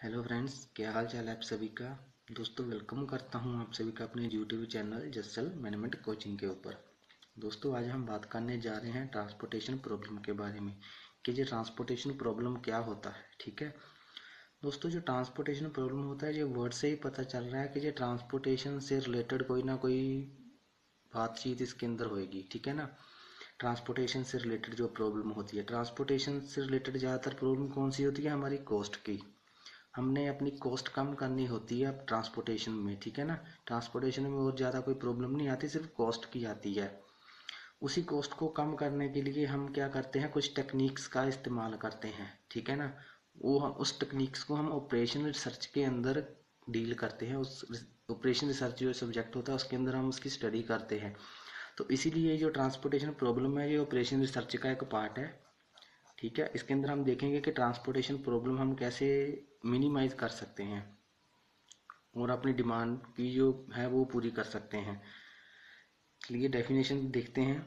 Hello friends, क्या हाल चाल है आप सभी का। दोस्तों, वेलकम करता हूं आप सभी का अपने YouTube channel Jassal management coaching के ऊपर। दोस्तों, आज हम बात करने जा रहे हैं ट्रांसपोर्टेशन प्रॉब्लम के बारे में कि ये ट्रांसपोर्टेशन प्रॉब्लम क्या होता है। ठीक है दोस्तों, जो ट्रांसपोर्टेशन प्रॉब्लम होता है, ये वर्ड से ही पता चल रहा है कि ये ट्रांसपोर्टेशन से रिलेटेड कोई ना कोई बातचीत इसके अंदर होएगी। ठीक है ना। ट्रांसपोर्टेशन से रिलेटेड जो प्रॉब्लम होती है, ट्रांसपोर्टेशन से रिलेटेड ज़्यादातर प्रॉब्लम कौन सी होती है, हमारी कॉस्ट की। हमने अपनी कॉस्ट कम करनी होती है अब ट्रांसपोर्टेशन में। ठीक है ना। ट्रांसपोर्टेशन में और ज़्यादा कोई प्रॉब्लम नहीं आती, सिर्फ कॉस्ट की आती है। उसी कॉस्ट को कम करने के लिए हम क्या करते हैं, कुछ टेक्निक्स का इस्तेमाल करते हैं। ठीक है ना। उस टेक्निक्स को हम ऑपरेशन रिसर्च के अंदर डील करते हैं। उस ऑपरेशन रिसर्च जो सब्जेक्ट होता है उसके अंदर हम उसकी स्टडी करते हैं। तो इसीलिए जो ट्रांसपोर्टेशन प्रॉब्लम है, ये ऑपरेशन रिसर्च का एक पार्ट है। ठीक है। इसके अंदर हम देखेंगे कि ट्रांसपोर्टेशन प्रॉब्लम हम कैसे मिनिमाइज कर सकते हैं और अपनी डिमांड की जो है वो पूरी कर सकते हैं। चलिए डेफिनेशन देखते हैं।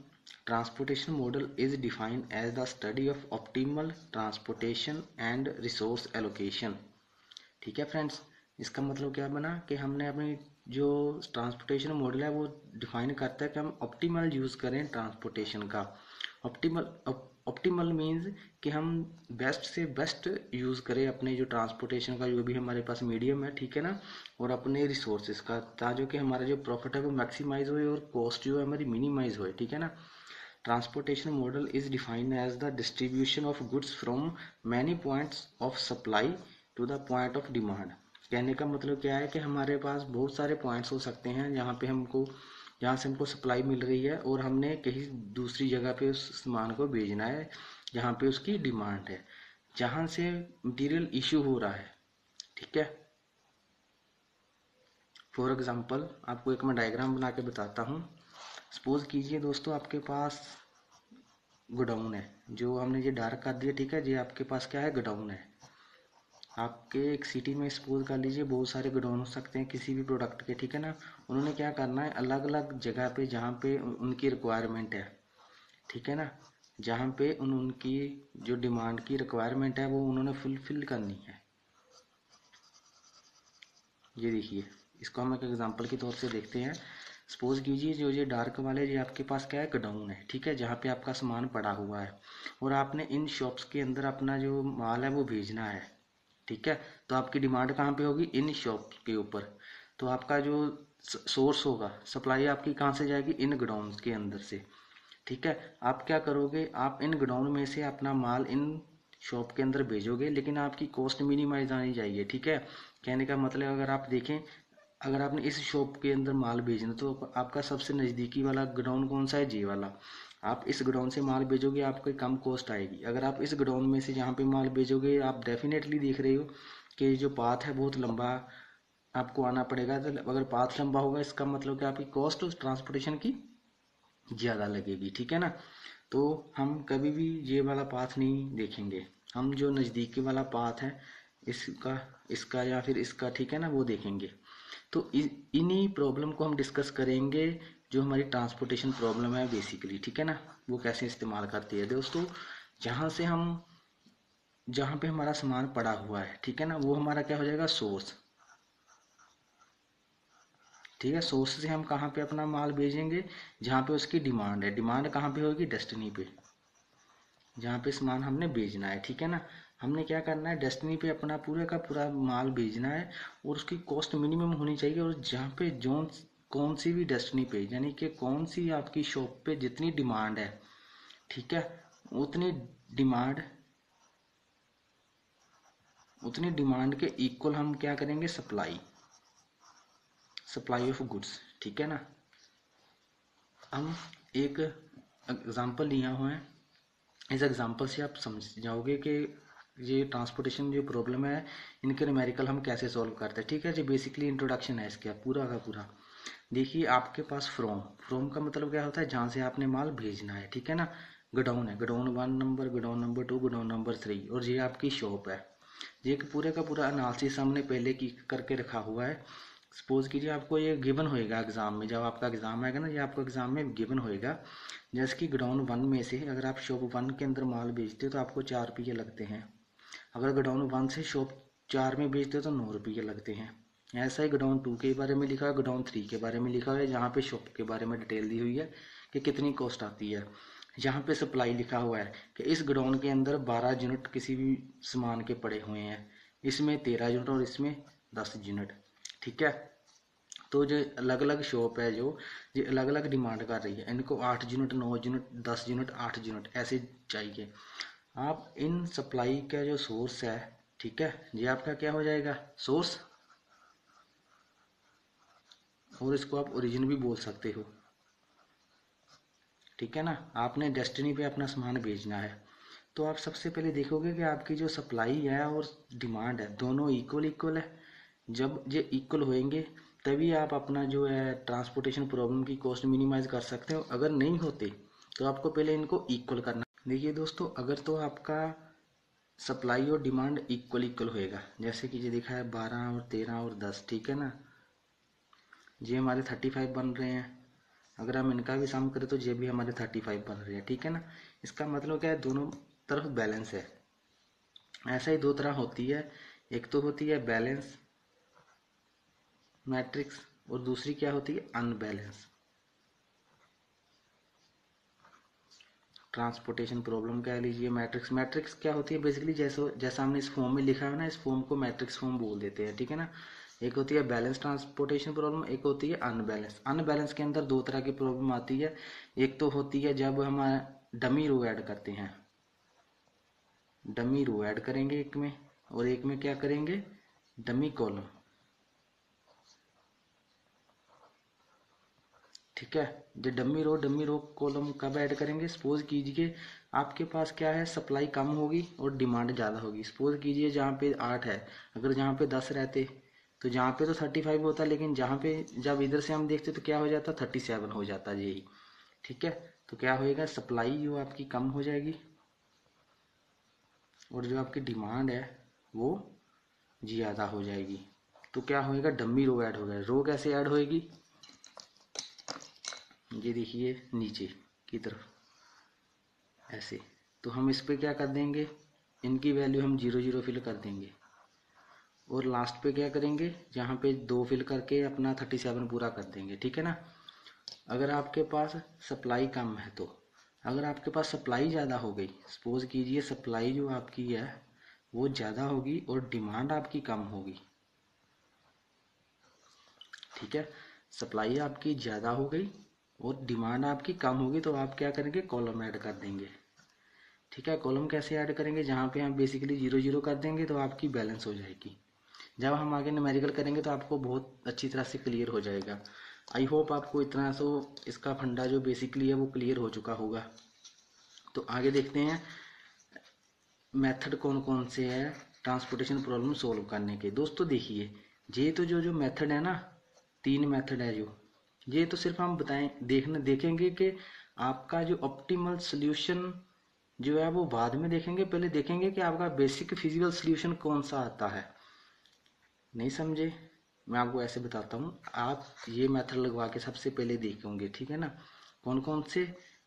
Transportation model is defined as the study of optimal transportation and resource allocation. ठीक है फ्रेंड्स, इसका मतलब क्या बना कि हमने अपनी जो ट्रांसपोर्टेशन मॉडल है वो डिफाइन करता है कि हम ऑप्टिमल यूज़ करें ट्रांसपोर्टेशन का। ऑप्टिमल ऑप्टिमल मीन्स कि हम बेस्ट से बेस्ट यूज़ करें अपने जो ट्रांसपोर्टेशन का जो भी हमारे पास मीडियम है। ठीक है ना। और अपने रिसोर्सेज का, ताकि कि हमारा जो प्रॉफिट है वो मैक्सिमाइज हो और कॉस्ट जो है हमारी मिनिमाइज हो। ठीक है ना। Transportation model is defined as the distribution of goods from many points of supply to the point of demand. कहने का मतलब क्या है कि हमारे पास बहुत सारे पॉइंट्स हो सकते हैं जहाँ से हमको सप्लाई मिल रही है और हमने कहीं दूसरी जगह पे उस सामान को भेजना है जहाँ पे उसकी डिमांड है, जहाँ से मटेरियल इशू हो रहा है। ठीक है। फॉर एग्जांपल आपको एक मैं डायग्राम बना के बताता हूँ। सपोज कीजिए दोस्तों, आपके पास गोडाउन है, जो हमने ये डार्क कर दिया। ठीक है। ये आपके पास क्या है, गोडाउन है। आपके एक सिटी में सपोज कर लीजिए बहुत सारे गोडाउन हो सकते हैं किसी भी प्रोडक्ट के। ठीक है ना। उन्होंने क्या करना है, अलग अलग जगह पे जहाँ पे उनकी रिक्वायरमेंट है। ठीक है ना। जहाँ पे उनकी जो डिमांड की रिक्वायरमेंट है वो उन्होंने फुलफिल करनी है। ये देखिए, इसको हम एक एग्जांपल के तौर से देखते हैं। सपोज कीजिए जो ये डार्क वाले जो आपके पास क्या है, गोडाउन है। ठीक है। जहाँ पे आपका सामान पड़ा हुआ है और आपने इन शॉप्स के अंदर अपना जो माल है वो भेजना है। ठीक है। तो आपकी डिमांड कहाँ पे होगी, इन शॉप के ऊपर। तो आपका जो सोर्स होगा, सप्लाई आपकी कहाँ से जाएगी, इन गोडाउन के अंदर से। ठीक है। आप क्या करोगे, आप इन गोडाउन में से अपना माल इन शॉप के अंदर भेजोगे, लेकिन आपकी कॉस्ट मिनिमाइज आनी चाहिए। ठीक है। कहने का मतलब अगर आप देखें, अगर आपने इस शॉप के अंदर माल भेजना तो आपका सबसे नज़दीकी वाला गोडाउन कौन सा है, जी वाला। आप इस गोडाउन से माल भेजोगे, आपको कम कॉस्ट आएगी। अगर आप इस गोडाउन में से जहाँ पे माल भेजोगे, आप डेफिनेटली देख रहे हो कि जो पाथ है बहुत लंबा आपको आना पड़ेगा। तो अगर पाथ लंबा होगा इसका मतलब कि आपकी कॉस्ट उस ट्रांसपोर्टेशन की ज़्यादा लगेगी। ठीक है ना। तो हम कभी भी ये वाला पाथ नहीं देखेंगे, हम जो नज़दीकी वाला पाथ है इसका इसका या फिर इसका, ठीक है ना, वो देखेंगे। तो इन्हीं प्रॉब्लम को हम डिस्कस करेंगे, जो हमारी ट्रांसपोर्टेशन प्रॉब्लम है बेसिकली। ठीक है ना। वो कैसे इस्तेमाल करती है दोस्तों, जहाँ से हम जहाँ पे हमारा सामान पड़ा हुआ है, ठीक है ना, वो हमारा क्या हो जाएगा, सोर्स। ठीक है। सोर्स से हम कहाँ पे अपना माल भेजेंगे, जहाँ पे उसकी डिमांड है। डिमांड कहाँ पे होगी, डेस्टिनी पे, जहाँ पे सामान हमने भेजना है। ठीक है ना। हमने क्या करना है, डेस्टिनी पे अपना पूरे का पूरा माल भेजना है और उसकी कॉस्ट मिनिमम होनी चाहिए। और जहाँ पे जो कौन सी भी डेस्टिनी पे, यानी कि कौन सी आपकी शॉप पे जितनी डिमांड है, ठीक है, उतनी डिमांड उतनी डिमांड के इक्वल हम क्या करेंगे, सप्लाई सप्लाई ऑफ गुड्स। ठीक है ना। हम एक एग्जांपल लिया हुआ है, इस एग्जांपल से आप समझ जाओगे कि ये ट्रांसपोर्टेशन जो प्रॉब्लम है इनके न्यूमेरिकल हम कैसे सॉल्व करते हैं। ठीक है। जो बेसिकली इंट्रोडक्शन है इसका पूरा का पूरा। देखिए, आपके पास फ्रॉम फ्रॉम का मतलब क्या होता है, जहाँ से आपने माल भेजना है। ठीक है ना। गोडाउन है, godown 1 number, godown number 2, godown number 3, और ये आपकी शॉप है। ये पूरे का पूरा एनालिसिस हमने पहले की करके रखा हुआ है। सपोज कीजिए आपको ये गिवन होएगा एग्जाम में, जब आपका एग्जाम आएगा ना, ये आपको एग्जाम में गिवन होएगा। जैसे कि गोडाउन 1 में से अगर आप शॉप 1 के अंदर माल बेचते हो तो आपको 4 रुपये लगते हैं। अगर गोडाउन 1 से शॉप 4 में बेचते हो तो 9 रुपये लगते हैं। ऐसा ही गोडाउन 2 के बारे में लिखा है, गोडाउन 3 के बारे में लिखा हुआ है, जहाँ पे शॉप के बारे में डिटेल दी हुई है कि कितनी कॉस्ट आती है। यहाँ पे सप्लाई लिखा हुआ है कि इस गोडाउन के अंदर 12 यूनिट किसी भी सामान के पड़े हुए हैं, इसमें 13 यूनिट और इसमें 10 यूनिट। ठीक है, तो जो अलग अलग शॉप है जो अलग अलग डिमांड कर रही है, इनको 8 यूनिट, 9 यूनिट, 10 यूनिट, 8 यूनिट ऐसे चाहिए। आप इन सप्लाई का जो सोर्स है, ठीक है, ये आपका क्या हो जाएगा, सोर्स, और इसको आप ओरिजिन भी बोल सकते हो। ठीक है ना, आपने डेस्टिनी पे अपना सामान भेजना है, तो आप सबसे पहले देखोगे कि आपकी जो सप्लाई है और डिमांड है दोनों इक्वल है। जब ये इक्वल होएंगे तभी आप अपना जो है ट्रांसपोर्टेशन प्रॉब्लम की कॉस्ट मिनिमाइज कर सकते हो। अगर नहीं होते तो आपको पहले इनको इक्वल करना। देखिए दोस्तों, अगर तो आपका सप्लाई और डिमांड इक्वल होएगा, जैसे कि ये दिखा है 12 और 13 और 10, ठीक है ना, ये हमारे 35 बन रहे हैं। अगर हम इनका भी सम करें तो ये भी हमारे 35 बन रहे हैं। ठीक है ना, इसका मतलब क्या है, दोनों तरफ बैलेंस है। ऐसा ही दो तरह होती है, एक तो होती है बैलेंस मैट्रिक्स और दूसरी क्या होती है, अनबैलेंस ट्रांसपोर्टेशन प्रॉब्लम। कह लीजिए मैट्रिक्स। मैट्रिक्स क्या होती है, बेसिकली जैसा हमने इस फॉर्म में लिखा है ना, इस फॉर्म को मैट्रिक्स फॉर्म बोल देते हैं। ठीक है ना, एक होती है बैलेंस ट्रांसपोर्टेशन प्रॉब्लम, एक होती है अनबैलेंस। अनबैलेंस के अंदर दो तरह की प्रॉब्लम आती है। एक तो होती है जब हम डमी रो ऐड करते हैं, डमी रो ऐड करेंगे एक में, और एक में क्या करेंगे, डमी कॉलम। ठीक है, जो डमी रो कॉलम कब ऐड करेंगे, सपोज कीजिए आपके पास क्या है, सप्लाई कम होगी और डिमांड ज़्यादा होगी। सपोज कीजिए जहाँ पे 8 है, अगर जहाँ पे 10 रहते तो जहाँ पे तो 35 होता, लेकिन जहाँ पे जब इधर से हम देखते तो क्या हो जाता, 37 हो जाता यही। ठीक है, तो क्या होएगा, सप्लाई जो आपकी कम हो जाएगी और जो आपकी डिमांड है वो ज़्यादा हो जाएगी। तो क्या होएगा, डमी रो ऐड होगा। रो कैसे ऐड होएगी, ये देखिए नीचे की तरफ ऐसे। तो हम इस पे क्या कर देंगे, इनकी वैल्यू हम 0 0 फिल कर देंगे, और लास्ट पे क्या करेंगे, जहाँ पे 2 फिल करके अपना 37 पूरा कर देंगे। ठीक है ना, अगर आपके पास सप्लाई कम है तो, अगर आपके पास सप्लाई ज़्यादा हो गई, सपोज कीजिए सप्लाई जो आपकी है वो ज़्यादा होगी और डिमांड आपकी कम होगी। ठीक है, सप्लाई आपकी ज़्यादा हो गई और डिमांड आपकी कम होगी, तो आप क्या करेंगे, कॉलम ऐड कर देंगे। ठीक है, कॉलम कैसे ऐड करेंगे, जहाँ पे हम बेसिकली 0 0 कर देंगे तो आपकी बैलेंस हो जाएगी। जब हम आगे न्यूमेरिकल करेंगे तो आपको बहुत अच्छी तरह से क्लियर हो जाएगा। आई होप आपको इतना सो इसका फंडा जो बेसिकली है वो क्लियर हो चुका होगा। तो आगे देखते हैं मेथड कौन कौन से हैं ट्रांसपोर्टेशन प्रॉब्लम सोल्व करने के। दोस्तों देखिए, ये तो जो मेथड है ना, 3 मेथड है जो, ये तो सिर्फ हम देखेंगे कि आपका जो ऑप्टिमल सोल्यूशन जो है वो बाद में देखेंगे। पहले देखेंगे कि आपका बेसिक फिजिकल सोल्यूशन कौन सा आता है। नहीं समझे, मैं आपको ऐसे बताता हूँ, आप ये मेथड लगवा के सबसे पहले देखेंगे। ठीक है ना, कौन कौन से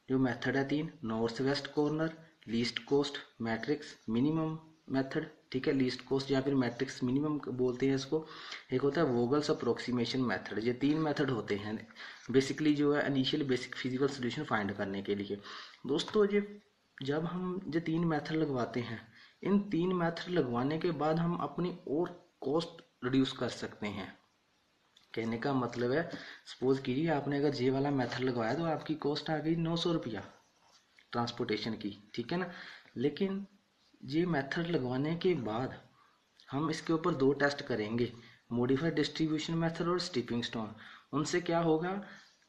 जो मेथड है 3, north west corner, least cost, matrix minimum method. ठीक है, लीस्ट कॉस्ट या फिर मैट्रिक्स मिनिमम बोलते हैं इसको। एक होता है वोगल्स अप्रोक्सीमेशन मेथड। ये 3 मेथड होते हैं बेसिकली जो है initial basic physical solution find करने के लिए। दोस्तों ये जब हम ये 3 मेथड लगवाते हैं, इन 3 मेथड लगवाने के बाद हम अपनी और कॉस्ट रिड्यूस कर सकते हैं। कहने का मतलब है, सपोज कीजिए आपने अगर ये वाला मेथड लगवाया तो आपकी कॉस्ट आ गई 900 रुपया ट्रांसपोर्टेशन की। ठीक है ना, लेकिन ये मेथड लगवाने के बाद हम इसके ऊपर 2 टेस्ट करेंगे, मॉडिफाइड डिस्ट्रीब्यूशन मेथड और स्टीपिंग स्टोन। उनसे क्या होगा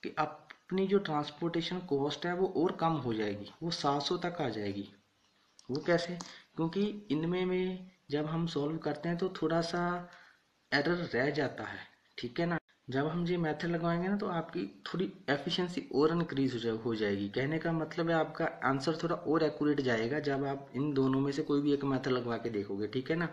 कि अपनी जो ट्रांसपोर्टेशन कॉस्ट है वो और कम हो जाएगी, वो 700 तक आ जाएगी। वो कैसे, क्योंकि इनमें में जब हम सॉल्व करते हैं तो थोड़ा सा एरर रह जाता है। ठीक है ना, जब हम ये मेथड लगवाएंगे ना तो आपकी थोड़ी एफिशिएंसी और इंक्रीज हो जाएगी। कहने का मतलब है आपका आंसर थोड़ा और एक्यूरेट जाएगा जब आप इन दोनों में से कोई भी एक मेथड लगवा के देखोगे। ठीक है ना,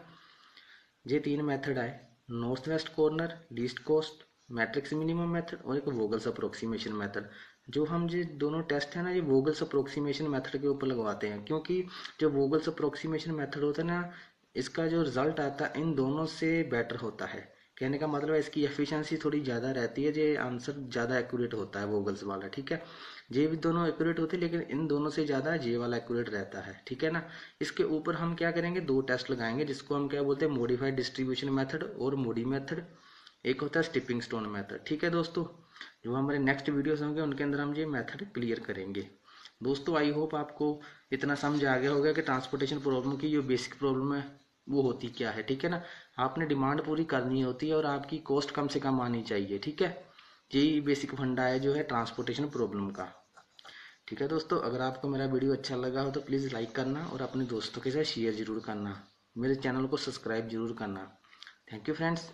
ये 3 मेथड आए, north west corner, least cost, matrix minimum method और एक वोगल्स अप्रोक्सीमेशन मेथड। जो हम ये दोनों टेस्ट है ना, ये वोगल्स अप्रोक्सीमेशन मेथड के ऊपर लगवाते हैं, क्योंकि जो वोगल्स अप्रोक्सीमेशन मेथड होता है ना, इसका जो रिजल्ट आता है इन दोनों से बेटर होता है। कहने का मतलब है इसकी एफिशिएंसी थोड़ी ज़्यादा रहती है, जो आंसर ज़्यादा एक्यूरेट होता है वोगल्स वाला, ठीक है। ये भी दोनों एक्यूरेट होते हैं लेकिन इन दोनों से ज़्यादा जे वाला एक्यूरेट रहता है, ठीक है ना। इसके ऊपर हम क्या करेंगे, 2 टेस्ट लगाएंगे जिसको हम क्या बोलते हैं, मॉडिफाइड डिस्ट्रीब्यूशन मेथड और मोडी मेथड। एक होता है स्टिपिंग स्टोन मेथड, ठीक है दोस्तों। जो हमारे नेक्स्ट वीडियोस होंगे उनके अंदर हम ये मेथड क्लियर करेंगे। दोस्तों आई होप आपको इतना समझ आ गया होगा कि ट्रांसपोर्टेशन प्रॉब्लम की जो बेसिक प्रॉब्लम है वो होती क्या है, ठीक है ना। आपने डिमांड पूरी करनी होती है और आपकी कॉस्ट कम से कम आनी चाहिए, ठीक है। यही बेसिक फंडा है जो है ट्रांसपोर्टेशन प्रॉब्लम का, ठीक है दोस्तों। अगर आपको मेरा वीडियो अच्छा लगा हो तो प्लीज़ लाइक करना और अपने दोस्तों के साथ शेयर जरूर करना। मेरे चैनल को सब्सक्राइब जरूर करना। Thank you friends.